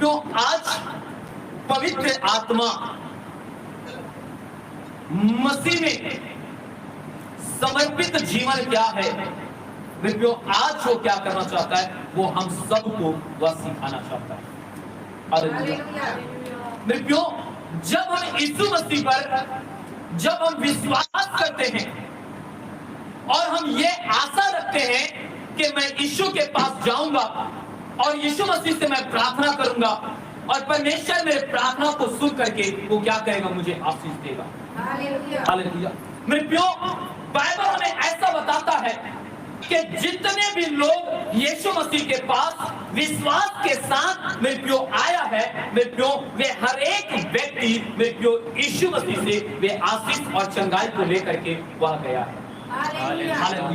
मित्रों, आज पवित्र आत्मा मसीह में समर्पित जीवन क्या है, मित्रों आज वो क्या करना चाहता है, वो हम सबको वह सिखाना चाहता है। मित्रों, जब हम यीशु मसीह पर जब हम विश्वास करते हैं और हम ये आशा रखते हैं कि मैं यीशु के पास जाऊंगा और यीशु मसीह से मैं प्रार्थना करूंगा और परमेश्वर मेरे प्रार्थना को सुन करके वो क्या करेगा, मुझे आशीष देगा। हालेलुया। मित्रों, बाइबल हमें ऐसा बताता है कि जितने भी लोग यीशु मसीह के पास विश्वास के साथ मित्रों आया है, मित्रों वे हर एक व्यक्ति मित्रों यीशु मसीह से वे आशीष और चंगाई को लेकर के वह गया है। Hallelujah,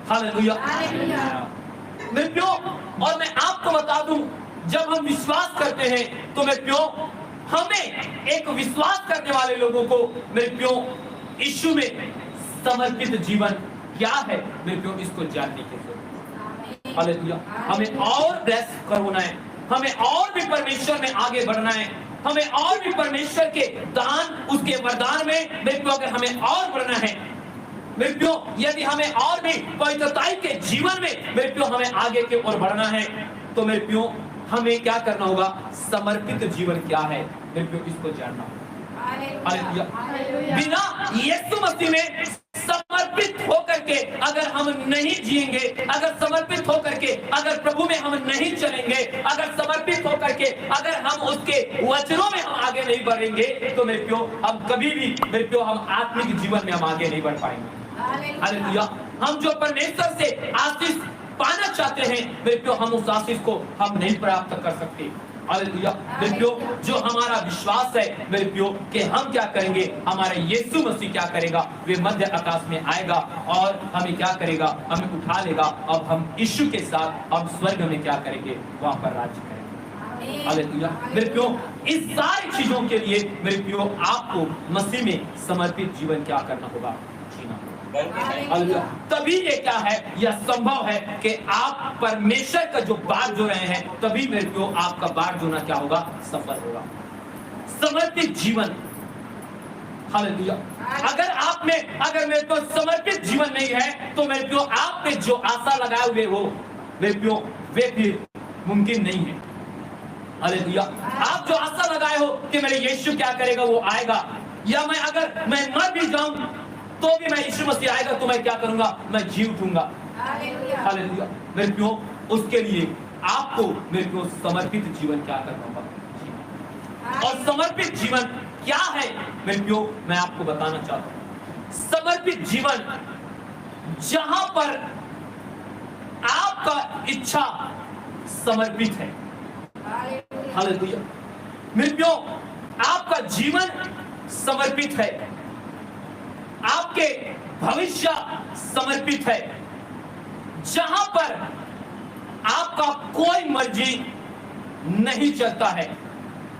hallelujah. मित्रों, और मैं आपको बता दूं, जब हम विश्वास करते हैं तो मित्रों हमें एक विश्वास करने वाले लोगों को मित्रों यीशु में समर्पित जीवन क्या है मित्रों, इसको जानने की जरूरत है। हालेलुया। हमें और ब्लेस करना है, हमें और भी परमेश्वर में आगे बढ़ना है, हमें और भी परमेश्वर के दान उसके वरदान में मित्रों अगर हमें और बढ़ना है, मित्रों यदि हमें और भी पवित्रता के जीवन में मित्रों हमें आगे की ओर बढ़ना है, तो मित्रों हमें क्या करना होगा, समर्पित जीवन क्या है मित्रों, इसको जानना होगा। बिना यीशु मसीह में समर्पित होकर के अगर हम नहीं जिएंगे, अगर समर्पित होकर के अगर प्रभु में हम नहीं चलेंगे, अगर समर्पित होकर के अगर हम उसके वचनों में हम आगे नहीं बढ़ेंगे, तो मेरे प्यो हम कभी भी मेरे प्यो हम आत्मिक जीवन में हम आगे नहीं बढ़ पाएंगे। हालेलुया। हम जो परमेश्वर से आशीष पाना चाहते हैं मेरे प्यो, हम उस आशीष को हम नहीं प्राप्त कर सकते। हालेलुया। मेरे प्यो, जो हमारा विश्वास है मेरे प्यो कि हम क्या करेंगे, हमारे यीशु मसीह क्या करेगा, वे मध्य आकाश में आएगा और हमें क्या करेगा, हमें उठा लेगा। अब हम यीशु के साथ अब स्वर्ग में क्या करेंगे, वहां पर राज्य करेंगे। हालेलुया। मेरे प्यो, इस सारी चीजों के लिए मेरे प्यो आपको मसीह में समर्पित जीवन क्या करना होगा, जीना। तभी ये क्या है, यह संभव है कि आप परमेश्वर का जो बार जो रहे हैं, तभी मेरे को आपका बार जोना क्या होगा, सफल होगा। समर्पित जीवन। हालेलुया। अगर आप में अगर मेरे को समर्पित जीवन नहीं है, तो मेरे को आप पे जो आशा लगाए हुए हो मेरे को वे फिर मुमकिन नहीं है। हालेलुया। आप जो आशा लगाए हो कि मेरे यीशु क्या करेगा, वो आएगा, या मैं अगर मैं मर भी जाऊं तो भी मैं यीशु मसीह आएगा तो मैं क्या करूंगा, मैं जी उठूंगा। हालेलुया। मेरे प्यो, उसके लिए आपको मेरे को समर्पित जीवन क्या करना होगा, और समर्पित जीवन क्या है मेरे प्यो, मैं आपको बताना चाहता हूं। समर्पित जीवन जहां पर आपका इच्छा समर्पित है। हालेलुया। मेरे प्यो, आपका जीवन समर्पित है, आपके भविष्य समर्पित है, जहां पर आपका कोई मर्जी नहीं चलता है।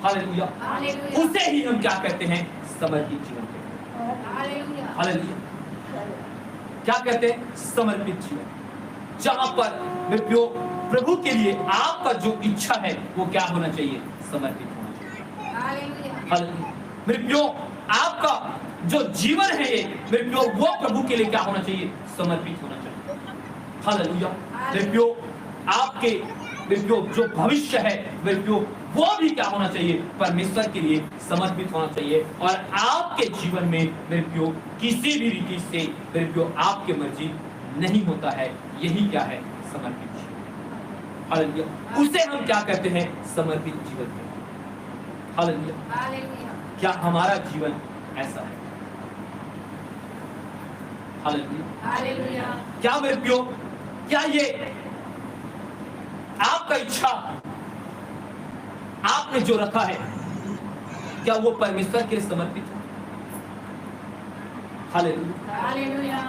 हालेलुया। उसे ही हम क्या कहते हैं, समर्पित जीवन कहते हैं। हालेलुया। क्या कहते हैं, समर्पित जीवन, जहां पर मित्रों प्रभु के लिए आपका जो इच्छा है वो क्या होना चाहिए, समर्पित होना चाहिए। हालेलुया। मित्रों आपका जो जीवन है ये मेरे प्यो, वो प्रभु के लिए क्या होना चाहिए, समर्पित होना चाहिए। हालेलुया। मेरे प्यो, आपके मेरे प्यो जो भविष्य है मेरे प्यो, वो भी क्या होना चाहिए, परमेश्वर के लिए समर्पित होना चाहिए। और आपके जीवन में मेरे प्यो किसी भी रीति से मेरे प्यो आपके मर्जी नहीं होता है, यही क्या है, समर्पित जीवन। हालेलुया। उसे हम क्या कहते हैं, समर्पित जीवन। हालेलुया। क्या हमारा जीवन ऐसा है? हालेलुया। क्या मेरे प्यो, क्या ये आपका इच्छा आपने जो रखा है, क्या वो परमेश्वर के लिए समर्पित है? हालेलुया।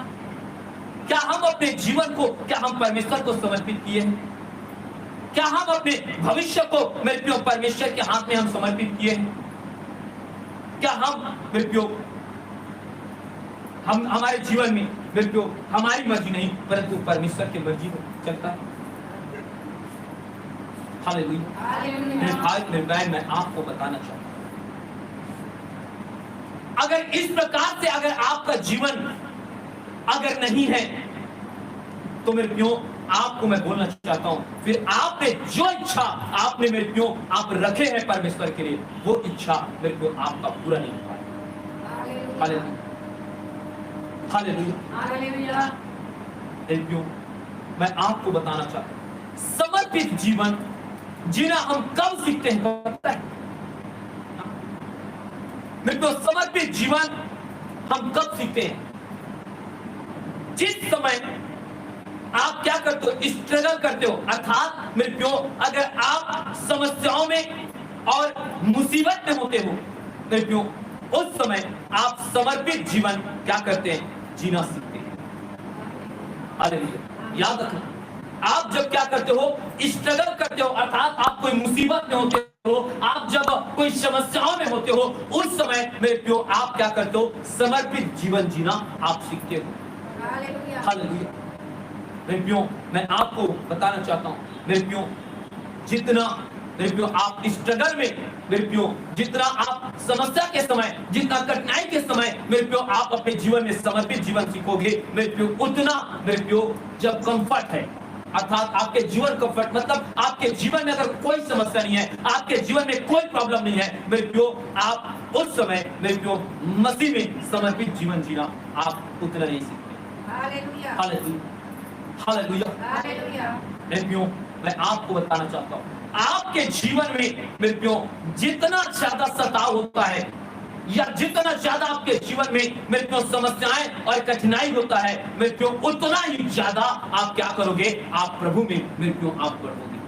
क्या हम अपने जीवन को, क्या हम परमेश्वर को समर्पित किए हैं? क्या हम अपने भविष्य को मेरे प्यो परमेश्वर के हाथ में हम समर्पित किए हैं? क्या हम मेरे प्यो हम हमारे जीवन में मेरे प्यो हमारी मर्जी नहीं परंतु परमेश्वर की मर्जी चलता है? हालेलुया। मेरे भाई मेरे बहन, मैं आपको बताना चाहता हूं, अगर इस प्रकार से अगर आपका जीवन अगर नहीं है तो मेरे प्रियो आपको मैं बोलना चाहता हूं, फिर आपने जो इच्छा आपने मेरे प्रियो आप रखे हैं परमेश्वर के लिए, वो इच्छा मेरे प्रियो आपका पूरा नहीं हो पाएगा। Hallelujah, hallelujah. मेरे प्रियो मैं आपको बताना चाहता हूं, समर्पित जीवन जीना हम कब सीखते हैं पता है? मेरे प्रियो समर्पित जीवन हम कब सीखते हैं? जिस समय आप क्या करते हो, स्ट्रगल करते हो, अर्थात मेरे प्रियो अगर आप समस्याओं में और मुसीबत में होते हो मेरे प्रियो, उस समय आप समर्पित जीवन क्या करते हैं? जीना सीखते हैं। हालेलुया। याद रखना, आप जब क्या करते हो, स्ट्रगल करते हो, अर्थात आप कोई मुसीबत में होते हो, आप जब कोई समस्याओं में होते हो, उस समय मेरे प्रियो आप क्या करते हो? समर्पित जीवन जीना आप सीखते हो। हालेलुया। मेरे प्रियो मैं आपको बताना चाहता हूं, मेरे प्रियो जितना मेरे प्रियो आप स्ट्रगल में, मेरे प्रियो जितना आप समस्या के समय, जितना कठिनाई के समय मेरे प्रियो आप अपने जीवन में समर्पित जीवन सीखोगे मेरे प्रियो, उतना मेरे प्रियो जब कंफर्ट है, अर्थात आपके जीवन कंफर्ट मतलब आपके जीवन में अगर कोई समस्या नहीं है, आपके जीवन में कोई प्रॉब्लम नहीं है मेरे प्रियो, आप उस समय मेरे प्रियो मसीह में समर्पित जीवन जीना आप उतना नहीं सीखते। Hallelujah, hallelujah, hallelujah. मेरे प्रियो मैं आपको बताना चाहता हूं, आपके जीवन में मेरे प्रियो जितना ज्यादा सताव होता है या जितना ज्यादा आपके जीवन में मेरे प्रियो समस्याएं और कठिनाई होता है मेरे प्रियो, उतना ही ज्यादा आप क्या करोगे? आप प्रभु में मेरे प्रियो आप बढ़ोगे।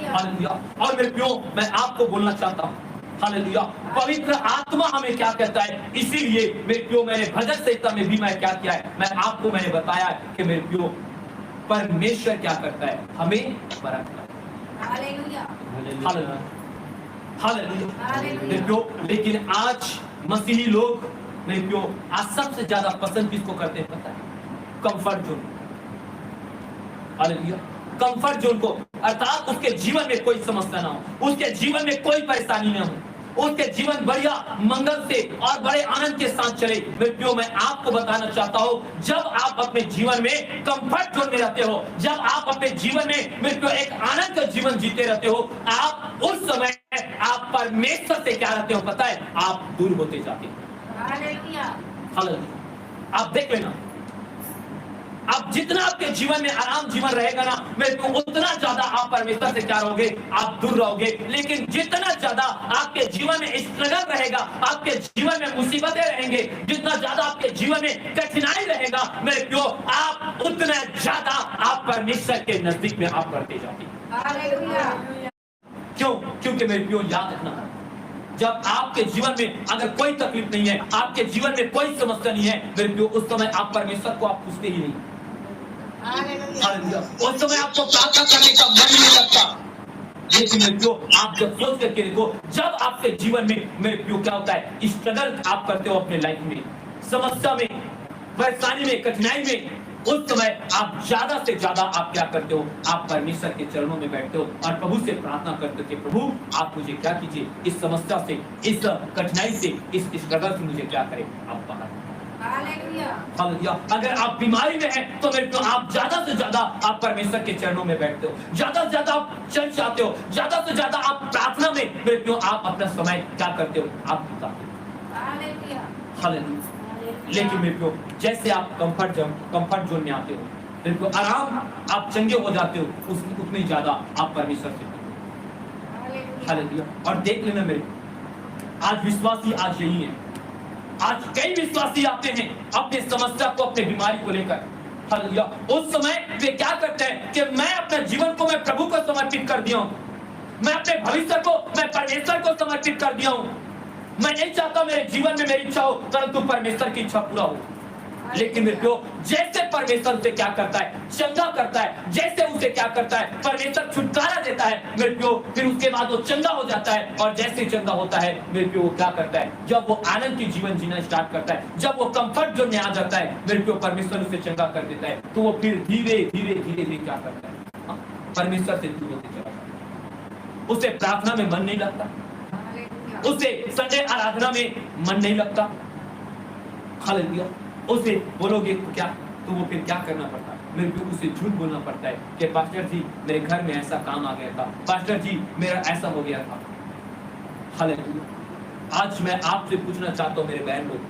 हालेलुया। और मेरे प्रियो मैं आपको बोलना चाहता हूं, हालेलुया, पवित्र आत्मा हमें क्या कहता है? इसीलिए मेरे प्रियो मैंने भजन संहिता में भी मैं क्या किया है, मैंने बताया कि मेरे प्रियो परमेश्वर क्या करता है? हमें परखता है। Hallelujah, hallelujah, hallelujah. लेकिन आज मसीही लोग मेरे प्रियो आज सबसे ज्यादा पसंद किसको करते हैं पता है? Comfort zone. Hallelujah, comfort zone को, अर्थात उसके जीवन में कोई समस्या ना हो, उसके जीवन में कोई परेशानी ना हो, उसके जीवन बढ़िया मंगल से और बड़े आनंद के साथ चले। मेरे प्रियो मैं आपको बताना चाहता हूं, जब आप अपने जीवन में कंफर्ट जोन में रहते हो, जब आप अपने जीवन में मेरे प्रियो एक आनंद का जीवन जीते रहते हो, आप उस समय आप परमेश्वर से क्या रहते हो पता है? आप दूर होते जाते हो। Hallelujah, hallelujah. आप देख लेना, आप जितना आपके जीवन में आराम जीवन रहेगा ना मेरे को, उतना ज्यादा आप परमेश्वर से क्या रहोगे? आप दूर रहोगे। लेकिन जितना ज्यादा आपके जीवन में स्ट्रगल रहेगा, आपके जीवन में मुसीबतें रहेंगे, जितना ज्यादा आपके जीवन में कठिनाई रहेगा मेरे प्रियो, आप उतना ज्यादा आप परमेश्वर के नजदीक में आप बढ़ते जाते। क्यों? क्योंकि मेरे प्रियो याद रखना, जब आपके जीवन में अगर कोई तकलीफ नहीं है, आपके जीवन में कोई समस्या नहीं है मेरे प्रियो, उस समय आप परमेश्वर को आप पूछते ही नहीं। उस समय आपको प्रार्थना करने का मन नहीं लगता। लेकिन मेरे प्रियो आप जब सोच करके देखो, जब आपके जीवन में मेरे प्रियो क्या होता है? स्ट्रगल आप करते हो अपने लाइफ में, समस्या में, परेशानी में, कठिनाई में, उस समय आप ज्यादा से ज्यादा आप क्या करते हो? आप परमेश्वर के चरणों में बैठते हो और प्रभु से प्रार्थना करते हो कि प्रभु आप मुझे क्या कीजिए, इस समस्या से, इस कठिनाई से, इस स्ट्रगल से मुझे क्या करें? आप बाहर। हालेलुया। अगर आप बीमारी में हैं तो मेरे को आप ज्यादा से ज्यादा आप परमेश्वर के चरणों में बैठते हो, ज्यादा से ज्यादा आप चर्च आते हो, ज्यादा से ज्यादा आप प्रार्थना में मेरे को आप अपना समय क्या करते हो? आप बिताते हो। हालेलुया। लेकिन मेरे को जैसे आप कंफर्ट जोन में आते हो मेरे को आराम आप चंगे हो जाते हो, उतनी ज्यादा आप परमेश्वर से। हालेलुया। और देख लेना मेरे, आज विश्वासी आज यही है, आज कई विश्वासी आते हैं अपने समस्या को, अपने बीमारी को लेकर। हालेलुया। उस समय वे क्या करते हैं कि मैं अपने जीवन को मैं प्रभु को समर्पित कर दिया हूं, मैं अपने भविष्य को मैं परमेश्वर को समर्पित कर दिया हूं, मैं नहीं चाहता मेरे जीवन में मेरी इच्छा हो, परंतु परमेश्वर की इच्छा पूरा हो। लेकिन मेरे को जैसे परमेश्वर से क्या करता है? चंगा करता है। जैसे उसे क्या करता है? परमेश्वर छुटकारा देता है मेरे को, फिर उसके बाद वो चंगा हो जाता है। और जैसे चंगा होता है मेरे को, वो क्या करता है? जब वो आनंद की जीवन जीना स्टार्ट करता है, जब वो कंफर्ट जोन में आ जाता है मेरे को, परमेश्वर उसे चंगा कर देता है, तो वो फिर धीरे धीरे धीरे धीरे क्या करता है? परमेश्वर से दूर होते चला जाता है। उसे प्रार्थना में मन नहीं लगता, उसे संडे आराधना में मन नहीं लगता। हालेलुया। उसे बोलोगे तो क्या, तो वो फिर क्या करना पड़ता है? मेरे को उसे झूठ बोलना पड़ता है कि पास्टर जी मेरे घर में ऐसा काम आ गया था, पास्टर जी मेरा ऐसा हो गया था। हालेलुया। आज मैं आपसे पूछना चाहता हूँ मेरे बहन लोग,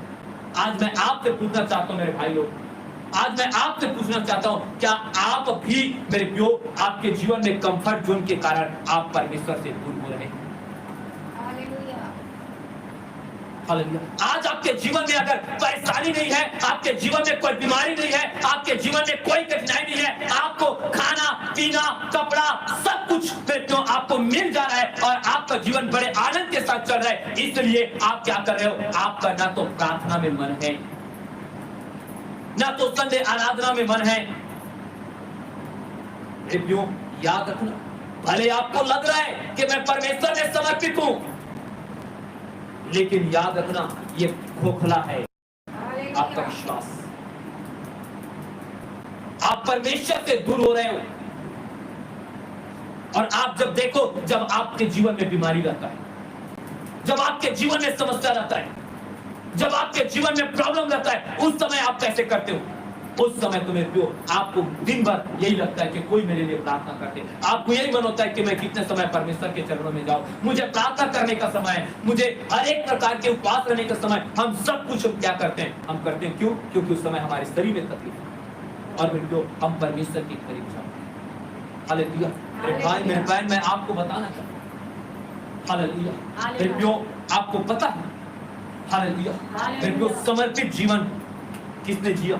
आज मैं आपसे पूछना चाहता हूँ मेरे भाई लोग, आज मैं आपसे पूछना चाहता हूँ, क्या आप भी मेरे प्यो आपके जीवन में कंफर्ट जोन के कारण आप परमेश्वर से दूर हो रहे हैं? हालेलुया। आज आपके जीवन में अगर परेशानी नहीं है, आपके जीवन में कोई बीमारी नहीं है, आपके जीवन में कोई कठिनाई नहीं है, आपको खाना पीना कपड़ा सब कुछ तो आपको मिल जा रहा है और आपका जीवन बड़े आनंद के साथ चल रहा है, इसलिए आप क्या कर रहे हो? आपका ना तो प्रार्थना में मन है, ना तो संडे आराधना में मन है। क्यों? याद रखना, भले आपको लग रहा है कि मैं परमेश्वर में समर्पित हूं, लेकिन याद रखना ये खोखला है आपका विश्वास। आप परमेश्वर से दूर हो रहे हो। और आप जब देखो, जब आपके जीवन में बीमारी रहता है, जब आपके जीवन में समस्या रहता है, जब आपके जीवन में प्रॉब्लम रहता है, उस समय आप कैसे करते हो? उस समय तुम्हें क्यों आपको दिन भर यही लगता है कि कोई मेरे लिए प्रार्थना करते, आपको यही मन होता है कि मैं कितने समय परमेश्वर के चरणों में जाऊं, मुझे प्रार्थना करने का समय है, मुझे हर एक प्रकार के उपवास रहने का समय। हम सब कुछ क्या करते हैं? हम करते हैं क्यों? क्योंकि उस समय हमारे शरीर में तकलीफ है और फिर क्यों हम परमेश्वर के करीब जाते हैं। हालेलुया। मेरे भाई मेरे बहन, मैं आपको बताना चाहता हूं, हालेलुया, मेरे क्यों आपको पता है, हालेलुया, मेरे क्यों समर्पित जीवन किसने जिया?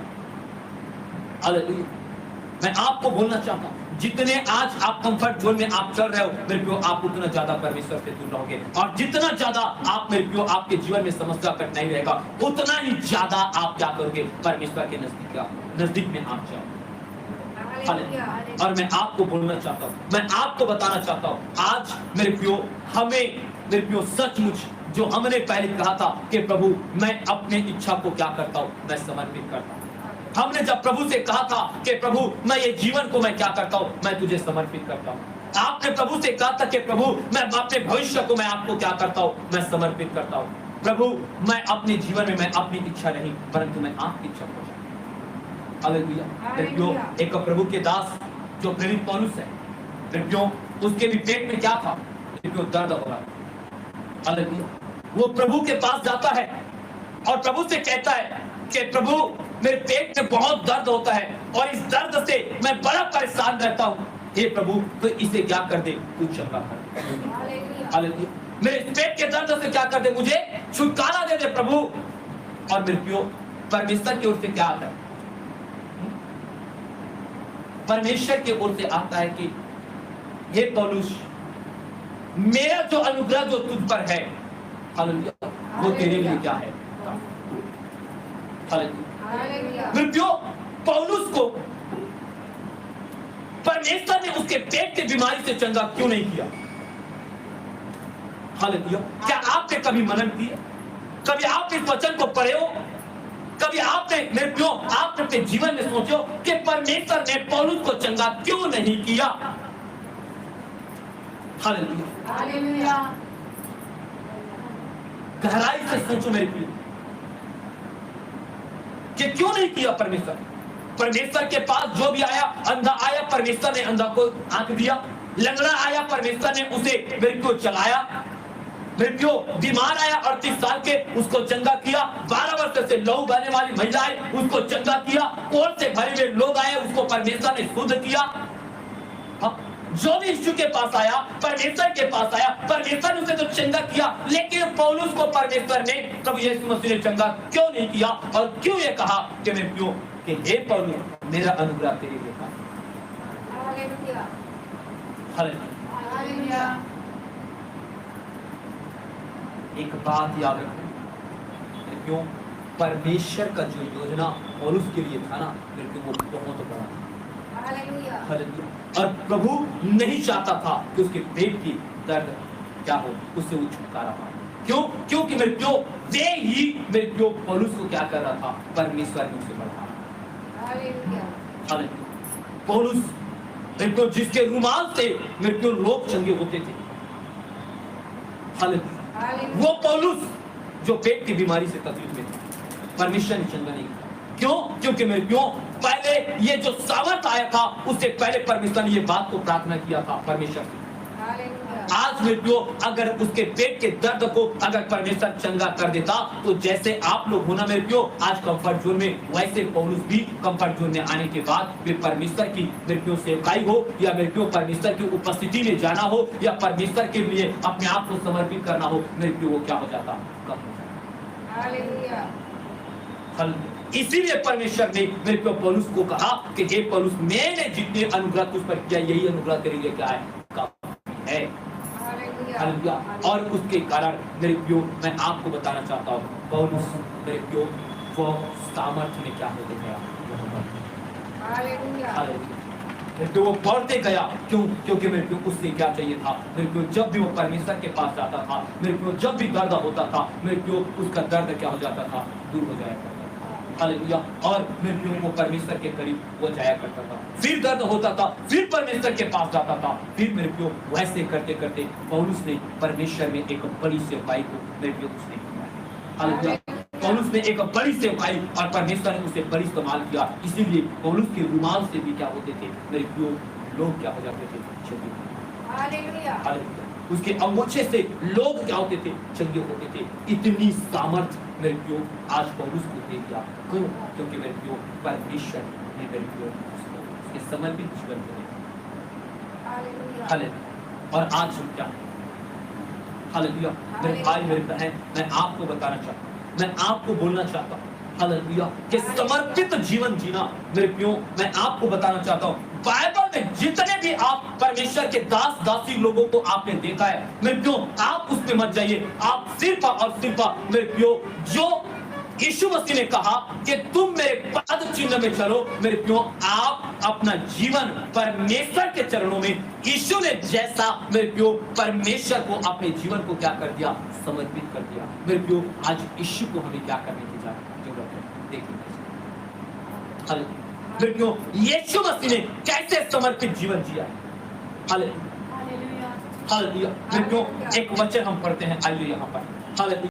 हालेलुया। मैं आपको बोलना चाहता हूं, जितने आज आप कंफर्ट जोन में आप चल रहे हो, मेरे प्यो आप उतना ज्यादा परमेश्वर से दूर रहोगे, और जितना ज्यादा आप मेरे प्यो आपके जीवन में समस्या कठिनाई रहेगा, उतना ही ज्यादा आप क्या करोगे? परमेश्वर के नजदीक में आप जाओ। और मैं आपको बोलना चाहता हूँ, मैं आपको बताना चाहता हूँ, आज मेरे प्यो हमें, मेरे प्यो सचमुच जो हमने पहले कहा था कि प्रभु मैं अपने इच्छा को क्या करता हूँ? मैं समर्पित करता हूँ। हमने जब प्रभु से कहा था कि प्रभु मैं ये जीवन को मैं क्या करता हूँ? मैं तुझे समर्पित करता हूँ। आपने प्रभु से कहा था कि प्रभु मैं अपने भविष्य को मैं आपको क्या करता हूँ? मैं समर्पित करता हूँ। प्रभु मैं अपने जीवन में मैं अपनी इच्छा नहीं परंतु मैं आपकी इच्छा को। हालेलुया। एक प्रभु के दास जो प्रेरित पौलुस है, क्यों उसके भी पेट में क्या था? क्यों दर्द हो रहा। हालेलुया। वो प्रभु के पास जाता है और प्रभु से कहता है कि प्रभु मेरे पेट में बहुत दर्द होता है और इस दर्द से मैं बड़ा परेशान रहता हूँ, हे प्रभु तो इसे क्या कर दे? तू चंगा कर दे। हालेलुया। मेरे पेट के दर्द से क्या कर दे? मुझे छुटकारा दे दे प्रभु। और मेरे प्यो परमेश्वर की ओर से क्या आता है? परमेश्वर की ओर से आता है कि हे पौलुस मेरा जो अनुग्रह जो तुझ पर है, हालेलुया, वो तेरे लिए क्या है? हालेलुया। क्यों पौलुस को परमेश्वर ने उसके पेट की बीमारी से चंगा क्यों नहीं किया? हालेलुया। क्या आपने कभी मनन किया? कभी आपने इस वचन को पढ़े हो? कभी आपने मेरे प्यो आपने अपने जीवन में सोचो कि परमेश्वर ने पौलुस को चंगा क्यों नहीं किया? हालेलुया। हालेलुया। गहराई से सोचो मेरे प्यो कि क्यों नहीं किया परमेश्वर? परमेश्वर के पास जो भी आया, अंधा आया परमेश्वर ने अंधा को आंख दिया, लंगड़ा आया परमेश्वर ने उसे मेरे को चलाया, मेरे को बीमार आया 38 साल के उसको चंगा किया, 12 वर्ष से लहू बहने वाली महिला आई उसको चंगा किया, कोर्ट से भरे हुए लोग आए उसको परमेश्वर ने शुद्ध किया। जो भी यीशु के पास आया परमेश्वर के पास आया, परमेश्वर ने उसे तो चंगा किया, लेकिन पौलुस को परमेश्वर ने प्रभु यीशु मसीह ने चंगा क्यों नहीं किया? और क्यों ये कहा कि मैं क्यों कि हे पौलुस मेरा अनुग्रह तेरे लिए था। हालेलुया। हालेलुया। एक बात याद रखो, क्यों परमेश्वर का जो योजना पौलुस के लिए था ना, क्योंकि वो बहुत बड़ा था। हालेलुया। और प्रभु नहीं चाहता था कि उसके पेट की दर्द क्या हो, उससे वो छुटकारा पाए। क्यों? क्योंकि मेरे प्यो वे ही मेरे प्यो पौलुस को क्या कर रहा था? परमेश्वर ने उसे बढ़ा। हालेलुया। पौलुस मेरे प्यो जिसके रुमाल से मेरे प्यो लोग चंगे होते थे, हालेलुया। वो पौलुस जो पेट की बीमारी से तकलीफ में था, परमेश्वर ने चंगा नहीं किया। क्यों? क्योंकि मेरे क्यों पहले ये जो सामर्थ आया था उससे पहले परमेश्वर ने ये बात को प्रार्थना किया था परमेश्वर से। आज मेरे क्यों अगर उसके पेट के दर्द को अगर परमेश्वर चंगा कर देता तो जैसे आप लोग होना मेरे क्यों आज कंफर्ट जोन में, वैसे पौलुस भी कंफर्ट जोन में आने के बाद फिर परमेश्वर की मेरे क्यों सेवकाई हो या मेरे क्यों परमेश्वर की उपस्थिति में जाना हो या परमेश्वर के लिए अपने आप को समर्पित करना हो, मेरे क्यों वो क्या हो जाता, कम हो जाता। इसीलिए परमेश्वर ने मेरे को पौलुस को कहा कि हे पौलुस, मैंने जितने अनुग्रह तुझ पर किया यही अनुग्रह तेरे लिए क्या है, काफी है। हालेलुया। और उसके कारण मेरे प्यो मैं आपको बताना चाहता हूँ पौलुस मेरे प्यो वो सामर्थ्य में क्या होते गया, हालेलुया। तो वो बढ़ते गया। क्यों? क्योंकि मेरे को उससे क्या चाहिए था, मेरे को जब भी वो परमेश्वर के पास जाता था, मेरे को जब भी दर्द होता था, मेरे को उसका दर्द क्या हो जाता था, दूर हो जाया करता था। हालेलुया। और मेरे को वो परमेश्वर के करीब वो जाया करता था, फिर दर्द होता था, फिर परमेश्वर के पास जाता था, फिर मेरे को वैसे करते करते पौलुस ने परमेश्वर में एक बड़ी सेवकाई को मेरे को उसने किया। हालेलुया। पौलुस ने एक बड़ी सेवकाई और परमेश्वर ने उसे बड़ी इस्तेमाल किया। इसीलिए पौलुस के रुमाल से भी क्या होते थे मेरे को लोग क्या हो जाते थे, चंगे। हालेलुया। उसके अंगूठे से लोग क्या होते थे, चंगे होते थे। इतनी सामर्थ मेरे को आज पौलुस को दे दिया। क्यों? क्योंकि मेरे को परमेश्वर ने मेरे को उसके समर्पित जीवन को दिया। हालेलुया। और आज हम क्या, हालेलुया मेरे भाई मेरे बहन, मैं आपको बताना चाहता हूँ, मैं आपको बोलना चाहता हूँ हालेलुया कि समर्पित जीवन जीना मेरे प्यो मैं आपको बताना चाहता हूँ। बाइबल में जितने भी आप परमेश्वर के दास दासी लोगों को आपने देखा है मेरे प्यो, आप उसमें मत जाइए, आप सिर्फ और सिर्फ मेरे प्यो जो यीशु मसीह ने कहा कि तुम मेरे पद चिन्ह में चलो, मेरे प्यो आप अपना जीवन परमेश्वर के चरणों में, यीशु ने जैसा मेरे प्यो परमेश्वर को अपने जीवन को क्या कर दिया, समर्पित कर दिया। मेरे प्यो आज यीशु को हमें क्या करने की जरूरत है, देखिए मेरे प्यो यीशु मसीह ने कैसे समर्पित जीवन जिया है। हालेलुया। हालेलुया। मेरे प्यो एक वचन हम पढ़ते हैं, आइए यहाँ पर। हालेलुया।